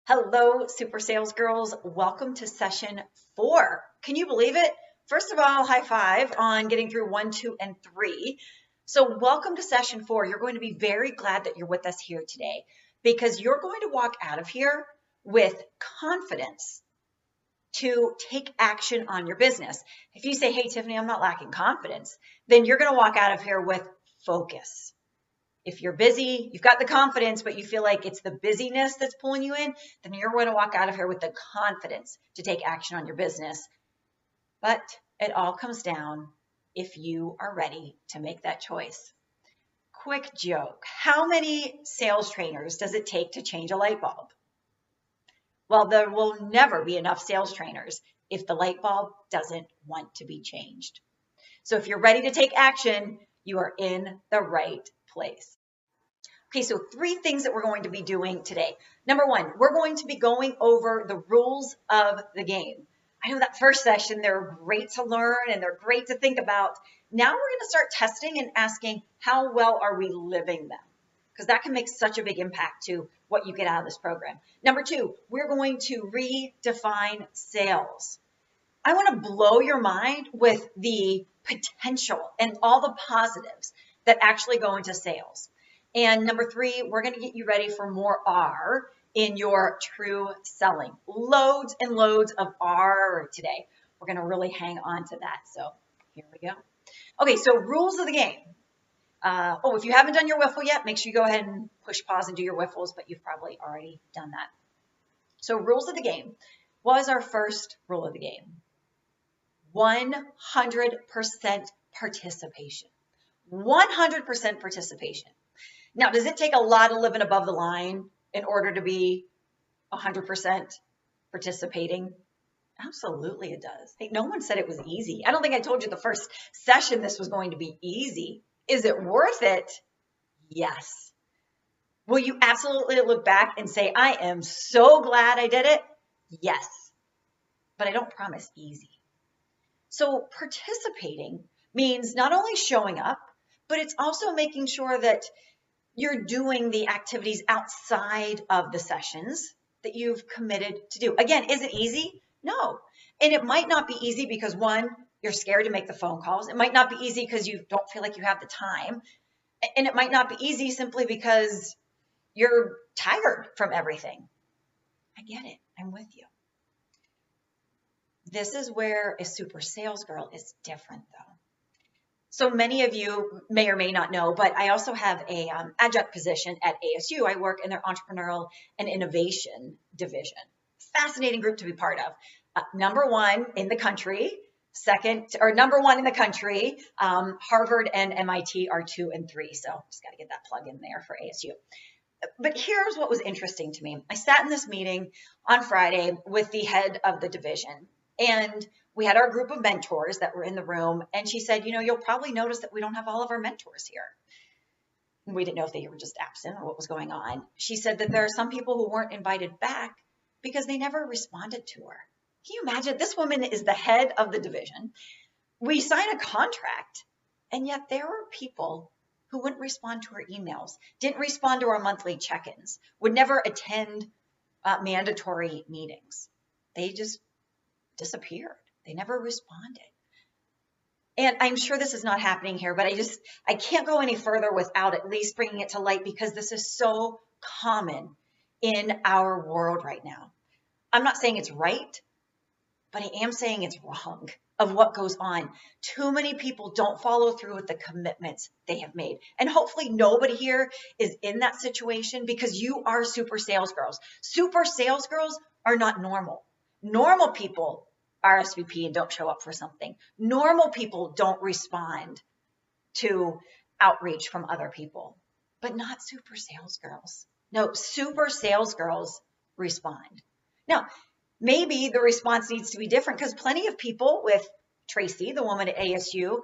Hello, Super Sales Girls. Welcome to session 4. Can you believe it? First of all, high five on getting through 1, 2, and 3. So welcome to session 4. You're going to be very glad that you're with us here today because you're going to walk out of here with confidence to take action on your business. If you say, hey, Tiffany, I'm not lacking confidence, then you're going to walk out of here with focus. If you're busy, you've got the confidence, but you feel like it's the busyness that's pulling you in, then you're going to walk out of here with the confidence to take action on your business. But it all comes down if you are ready to make that choice. Quick joke. How many sales trainers does it take to change a light bulb? Well, there will never be enough sales trainers if the light bulb doesn't want to be changed. So if you're ready to take action, you are in the right place. Okay, so 3 things that we're going to be doing today. Number 1, we're going to be going over the rules of the game. I know that first session, they're great to learn and they're great to think about. Now we're going to start testing and asking, how well are we living them? Because that can make such a big impact to what you get out of this program. Number 2, we're going to redefine sales. I want to blow your mind with the potential and all the positives that actually go into sales. And number 3, we're going to get you ready for more R in your true selling. Loads and loads of R today. We're going to really hang on to that. So here we go. Okay, so rules of the game. If you haven't done your wiffle yet, make sure you go ahead and push pause and do your wiffles, but you've probably already done that. So rules of the game. What was our first rule of the game? 100% participation. 100% participation. Now, does it take a lot of living above the line in order to be 100% participating? Absolutely it does. Hey, no one said it was easy. I don't think I told you the first session this was going to be easy. Is it worth it? Yes. Will you absolutely look back and say, I am so glad I did it? Yes. But I don't promise easy. So participating means not only showing up, but it's also making sure that you're doing the activities outside of the sessions that you've committed to do. Again, is it easy? No. And it might not be easy because 1, you're scared to make the phone calls. It might not be easy because you don't feel like you have the time. And it might not be easy simply because you're tired from everything. I get it. I'm with you. This is where a super sales girl is different though. So many of you may or may not know, but I also have a adjunct position at ASU. I work in their entrepreneurial and innovation division. Fascinating group to be part of. Number 1 in the country, number 1 in the country. Harvard and MIT are 2 and 3. So just got to get that plug in there for ASU. But here's what was interesting to me. I sat in this meeting on Friday with the head of the division, and we had our group of mentors that were in the room, and she said, you'll probably notice that we don't have all of our mentors here. We didn't know if they were just absent or what was going on. She said that there are some people who weren't invited back because they never responded to her. Can you imagine? This woman is the head of the division. We sign a contract, and yet there were people who wouldn't respond to our emails, didn't respond to our monthly check-ins, would never attend mandatory meetings. They just disappeared. They never responded. And I'm sure this is not happening here, but I can't go any further without at least bringing it to light because this is so common in our world right now. I'm not saying it's right, but I am saying it's wrong of what goes on. Too many people don't follow through with the commitments they have made. And hopefully nobody here is in that situation because you are super sales girls. Super sales girls are not normal. Normal people RSVP and don't show up for something. Normal people don't respond to outreach from other people, but not super sales girls. No, super sales girls respond. Now, maybe the response needs to be different because plenty of people with Tracy, the woman at ASU,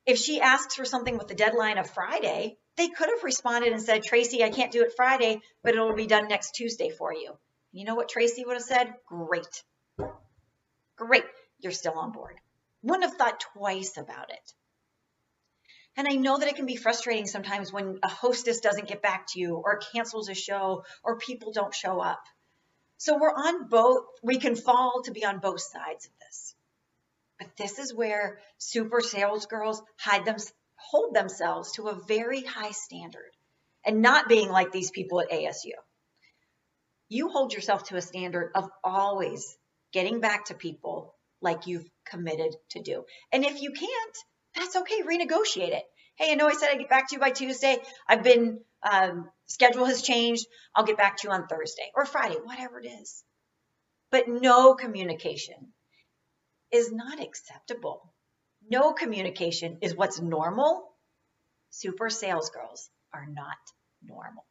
if she asks for something with the deadline of Friday, they could have responded and said, Tracy, I can't do it Friday, but it'll be done next Tuesday for you. You know what Tracy would have said? Great. Great. You're still on board. Wouldn't have thought twice about it. And I know that it can be frustrating sometimes when a hostess doesn't get back to you or cancels a show or people don't show up. So we're on both, we can fall to be on both sides of this. But this is where super sales girls hold themselves to a very high standard and not being like these people at ASU. You hold yourself to a standard of always getting back to people like you've committed to do. And if you can't, that's okay. Renegotiate it. Hey, I know I said I'd get back to you by Tuesday. I've been, schedule has changed. I'll get back to you on Thursday or Friday, whatever it is. But no communication is not acceptable. No communication is what's normal. Super sales girls are not normal.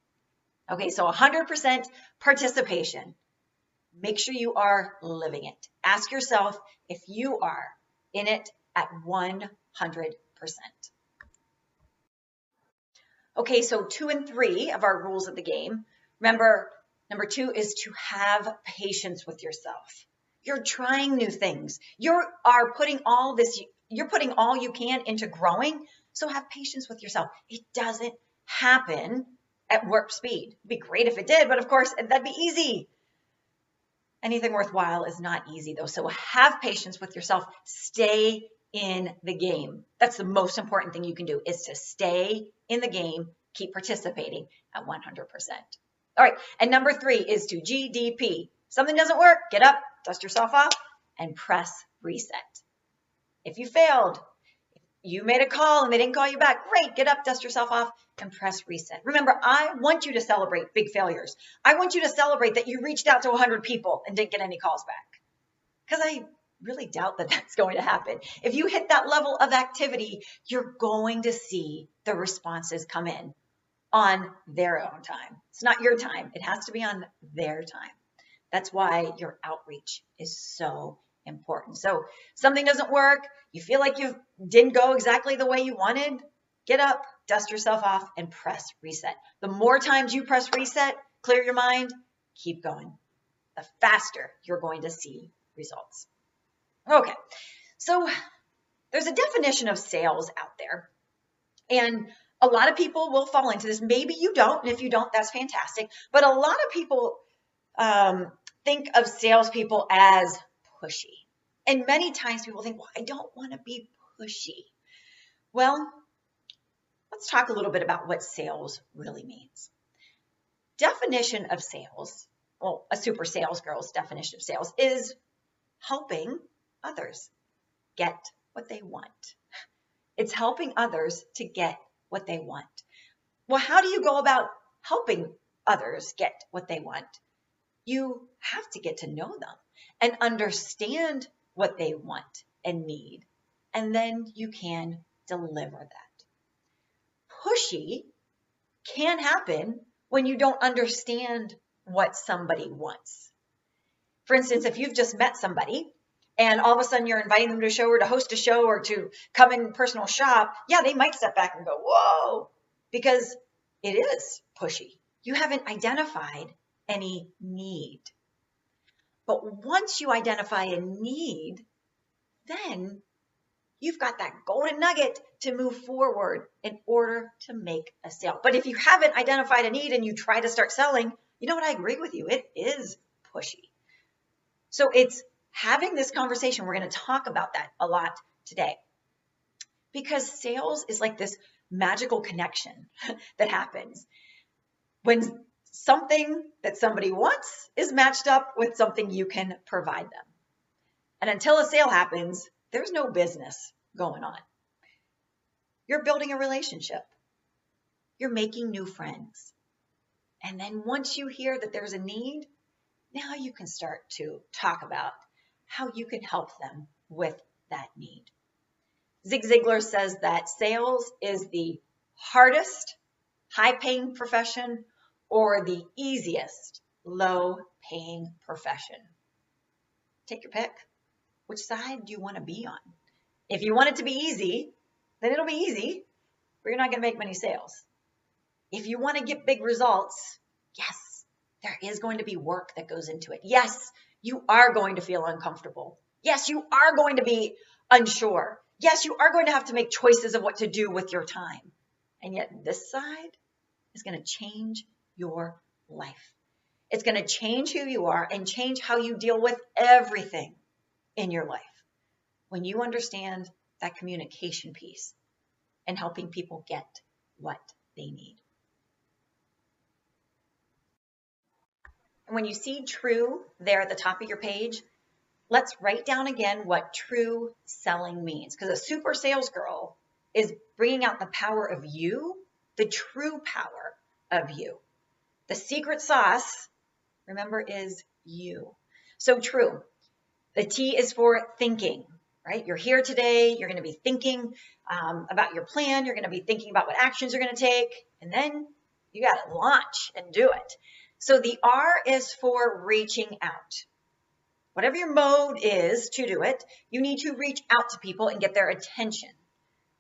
Okay, so 100% participation. Make sure you are living it. Ask yourself if you are in it at 100%. Okay, so 2 and 3 of our rules of the game. Remember, number 2 is to have patience with yourself. You're trying new things. You're putting all you can into growing, so have patience with yourself. It doesn't happen at warp speed. It'd be great if it did, but of course, that'd be easy. Anything worthwhile is not easy though. So have patience with yourself. Stay in the game. That's the most important thing you can do, is to stay in the game, keep participating at 100%. All right, and number 3 is to GDP. Something doesn't work, get up, dust yourself off, and press reset. If you failed, you made a call and they didn't call you back, great, get up, dust yourself off, and press reset. Remember, I want you to celebrate big failures. I want you to celebrate that you reached out to 100 people and didn't get any calls back, because I really doubt that that's going to happen. If you hit that level of activity, you're going to see the responses come in on their own time. It's not your time. It has to be on their time. That's why your outreach is so important. So something doesn't work, you feel like you didn't go exactly the way you wanted, get up, dust yourself off, and press reset. The more times you press reset, clear your mind, keep going, the faster you're going to see results. Okay, so there's a definition of sales out there, and a lot of people will fall into this. Maybe you don't, and if you don't, that's fantastic. But a lot of people think of salespeople as pushy. And many times people think, well, I don't want to be pushy. Well, let's talk a little bit about what sales really means. Definition of sales, well, a super sales girl's definition of sales is helping others get what they want. It's helping others to get what they want. Well, how do you go about helping others get what they want? You have to get to know them and understand what they want and need, and then you can deliver that. Pushy can happen when you don't understand what somebody wants. For instance, if you've just met somebody and all of a sudden you're inviting them to a show or to host a show or to come in personal shop, yeah, they might step back and go, whoa, because it is pushy. You haven't identified any need. But once you identify a need, then you've got that golden nugget to move forward in order to make a sale. But if you haven't identified a need and you try to start selling, you know what? I agree with you. It is pushy. So it's having this conversation. We're going to talk about that a lot today, because sales is like this magical connection that happens when something that somebody wants is matched up with something you can provide them. And until a sale happens, there's no business going on. You're building a relationship. You're making new friends. And then once you hear that there's a need, now you can start to talk about how you can help them with that need. Zig Ziglar says that sales is the hardest high-paying profession or the easiest low-paying profession. Take your pick. Which side do you want to be on? If you want it to be easy, then it'll be easy, but you're not going to make many sales. If you want to get big results, yes, there is going to be work that goes into it. Yes, you are going to feel uncomfortable. Yes, you are going to be unsure. Yes, you are going to have to make choices of what to do with your time. And yet this side is going to change your life. It's going to change who you are and change how you deal with everything in your life when you understand that communication piece and helping people get what they need. And when you see true there at the top of your page, let's write down again what true selling means, because a super sales girl is bringing out the power of you, the true power of you. The secret sauce, remember, is you. So true. The T is for thinking, right? You're here today. You're going to be thinking about your plan. You're going to be thinking about what actions you're going to take. And then you got to launch and do it. So the R is for reaching out. Whatever your mode is to do it, you need to reach out to people and get their attention.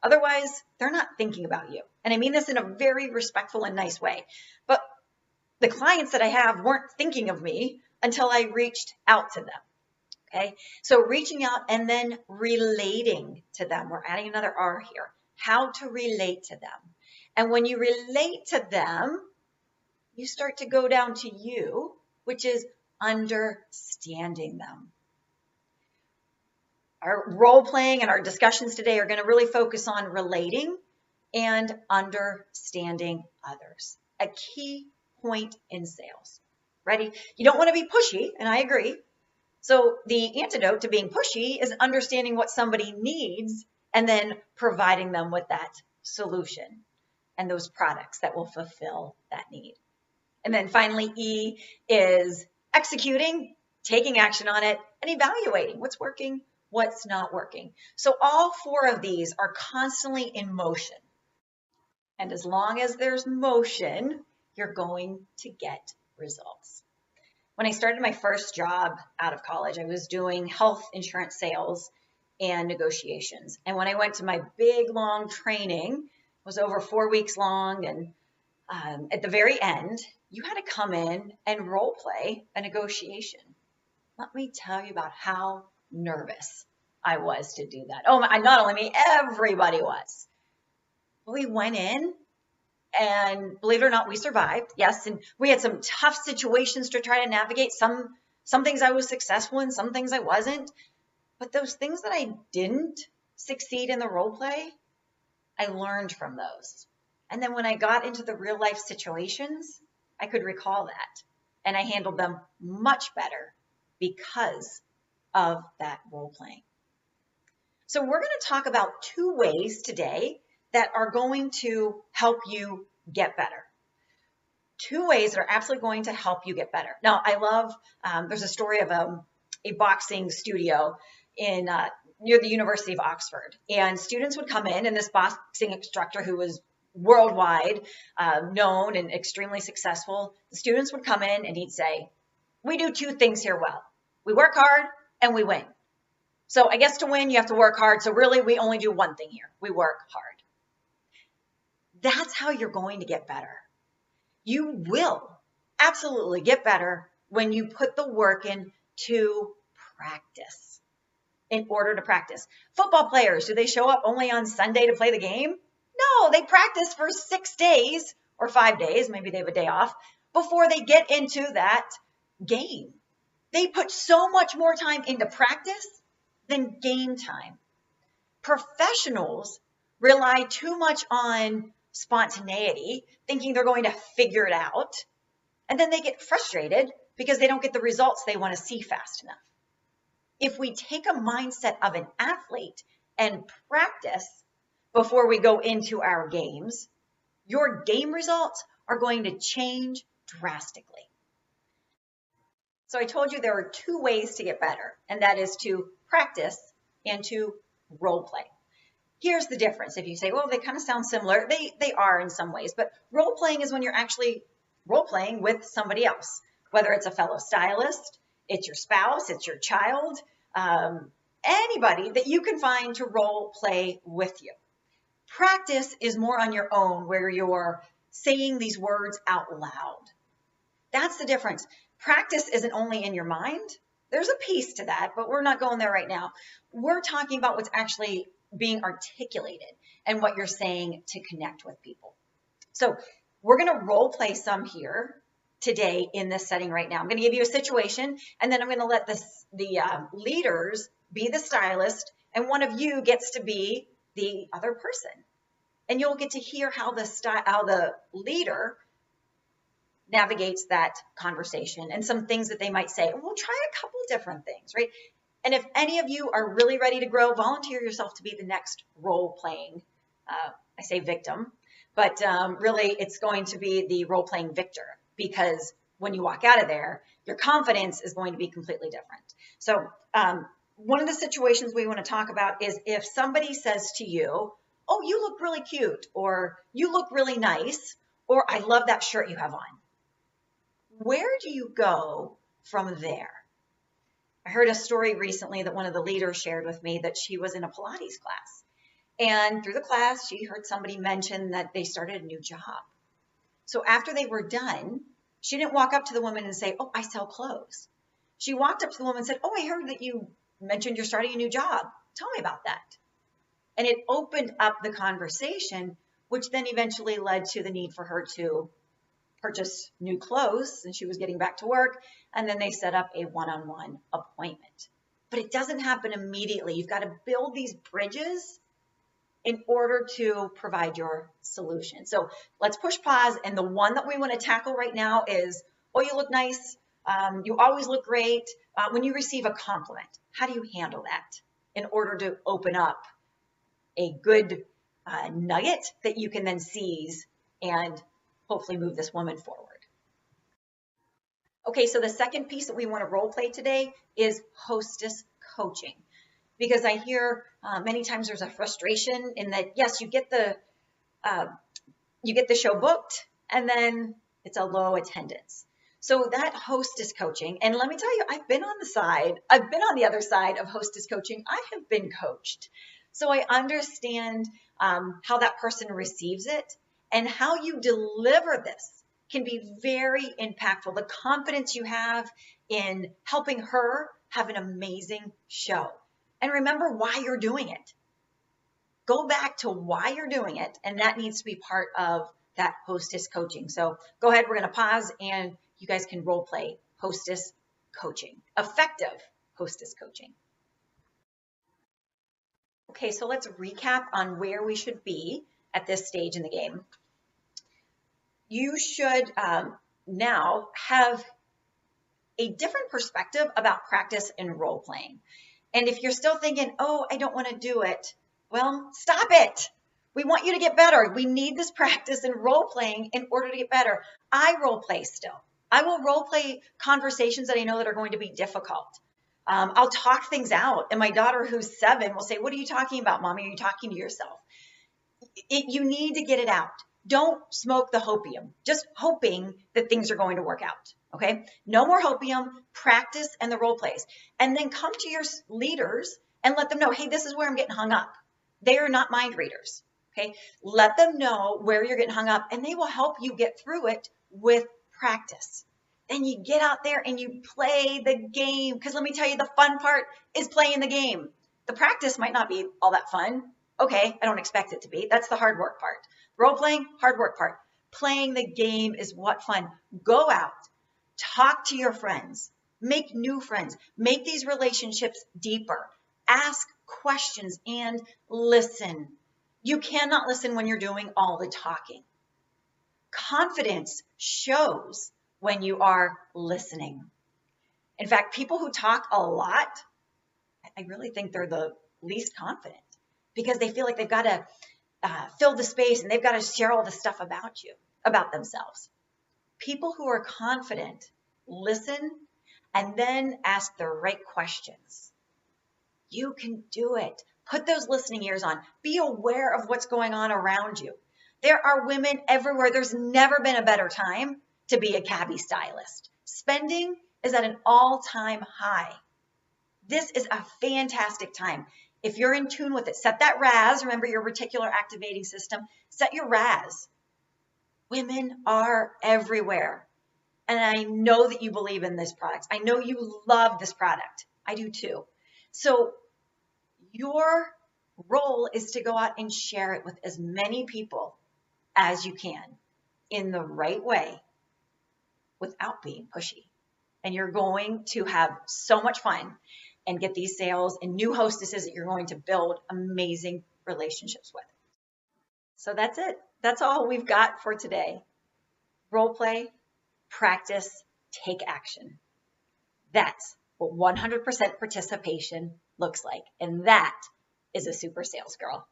Otherwise, they're not thinking about you. And I mean this in a very respectful and nice way. But the clients that I have weren't thinking of me until I reached out to them. Okay, so reaching out and then relating to them. We're adding another R here. How to relate to them. And when you relate to them, you start to go down to you, which is understanding them. Our role playing and our discussions today are going to really focus on relating and understanding others. A key point in sales. Ready? You don't want to be pushy, and I agree. So the antidote to being pushy is understanding what somebody needs and then providing them with that solution and those products that will fulfill that need. And then finally, E is executing, taking action on it, and evaluating what's working, what's not working. So all four of these are constantly in motion. And as long as there's motion, you're going to get results. When I started my first job out of college, I was doing health insurance sales and negotiations. And when I went to my big, long training, it was over 4 weeks long. And at the very end, you had to come in and role play a negotiation. Let me tell you about how nervous I was to do that. Oh, not only me, everybody was. We went in. And believe it or not, we survived. Yes, and we had some tough situations to try to navigate. Some things I was successful in, some things I wasn't. But those things that I didn't succeed in the role play, I learned from those. And then when I got into the real life situations, I could recall that. And I handled them much better because of that role playing. So we're going to talk about 2 ways today that are going to help you get better. 2 ways that are absolutely going to help you get better. Now, I love, there's a story of a boxing studio in near the University of Oxford. And students would come in, and this boxing instructor who was worldwide known and extremely successful, the students would come in and he'd say, we do 2 things here well. We work hard and we win. So I guess to win, you have to work hard. So really, we only do 1 thing here. We work hard. That's how you're going to get better. You will absolutely get better when you put the work in to practice. In order to practice. Football players, do they show up only on Sunday to play the game? No, they practice for 6 days or 5 days, maybe they have a day off, before they get into that game. They put so much more time into practice than game time. Professionals rely too much on spontaneity, thinking they're going to figure it out, and then they get frustrated because they don't get the results they want to see fast enough. If we take a mindset of an athlete and practice before we go into our games, your game results are going to change drastically. So I told you there are 2 ways to get better, and that is to practice and to role play. Here's the difference. If you say, well, they kind of sound similar, they are in some ways, but role playing is when you're actually role playing with somebody else, whether it's a fellow stylist, it's your spouse, it's your child, anybody that you can find to role play with you. Practice is more on your own, where you're saying these words out loud. That's the difference. Practice isn't only in your mind. There's a piece to that, but we're not going there right now. We're talking about what's actually being articulated and what you're saying to connect with people. So we're going to role play some here today in this setting right now. I'm going to give you a situation, and then I'm going to let the leaders be the stylist, and one of you gets to be the other person. And you'll get to hear how the leader navigates that conversation and some things that they might say. And we'll try a couple different things, right? And if any of you are really ready to grow, volunteer yourself to be the next role-playing, I say victim, but really it's going to be the role-playing victor, because when you walk out of there, your confidence is going to be completely different. So one of the situations we want to talk about is if somebody says to you, oh, you look really cute, or you look really nice, or I love that shirt you have on. Where do you go from there? I heard a story recently that one of the leaders shared with me that she was in a Pilates class. And through the class, she heard somebody mention that they started a new job. So after they were done, she didn't walk up to the woman and say, oh, I sell clothes. She walked up to the woman and said, oh, I heard that you mentioned you're starting a new job. Tell me about that. And it opened up the conversation, which then eventually led to the need for her to purchase new clothes, and she was getting back to work. And then they set up a one-on-one appointment. But it doesn't happen immediately. You've got to build these bridges in order to provide your solution. So let's push pause. And the one that we want to tackle right now is, oh, you look nice. You always look great. When you receive a compliment, how do you handle that in order to open up a good nugget that you can then seize and hopefully move this woman forward? Okay, so the second piece that we want to role play today is hostess coaching. Because I hear many times there's a frustration in that, yes, you get the show booked, and then it's a low attendance. So that hostess coaching, and let me tell you, I've been on the other side of hostess coaching. I have been coached. So I understand how that person receives it, and how you deliver this can be very impactful. The confidence you have in helping her have an amazing show. And remember why you're doing it. Go back to why you're doing it, and that needs to be part of that hostess coaching. So go ahead, we're going to pause, and you guys can role play hostess coaching, effective hostess coaching. Okay, so let's recap on where we should be at this stage in the game. You should now have a different perspective about practice and role playing. And if you're still thinking, oh, I don't want to do it, well, stop it. We want you to get better. We need this practice and role playing in order to get better. I role play still. I will role play conversations that I know that are going to be difficult. I'll talk things out. And my daughter, who's 7, will say, what are you talking about, Mommy? Are you talking to yourself? You need to get it out. Don't smoke the hopium, just hoping that things are going to work out. Okay. No more hopium, practice and the role plays. And then come to your leaders and let them know, hey, this is where I'm getting hung up. They are not mind readers. Okay. Let them know where you're getting hung up, and they will help you get through it with practice. Then you get out there and you play the game. Because let me tell you, the fun part is playing the game. The practice might not be all that fun. Okay, I don't expect it to be. That's the hard work part. Role playing, hard work part. Playing the game is what fun. Go out, talk to your friends, make new friends, make these relationships deeper, ask questions, and listen. You cannot listen when you're doing all the talking. Confidence shows when you are listening. In fact, people who talk a lot, I really think they're the least confident, because they feel like they've got to fill the space and they've got to share all the stuff about you, about themselves. People who are confident listen and then ask the right questions. You can do it. Put those listening ears on. Be aware of what's going on around you. There are women everywhere. There's never been a better time to be a cabbie stylist. Spending is at an all-time high. This is a fantastic time. If you're in tune with it, set that RAS. Remember your reticular activating system. Set your RAS. Women are everywhere. And I know that you believe in this product. I know you love this product. I do too. So your role is to go out and share it with as many people as you can in the right way. without being pushy. And you're going to have so much fun and get these sales and new hostesses that you're going to build amazing relationships with. So that's it. That's all we've got for today. Role play, practice, take action. That's what 100% participation looks like. And that is a super sales girl.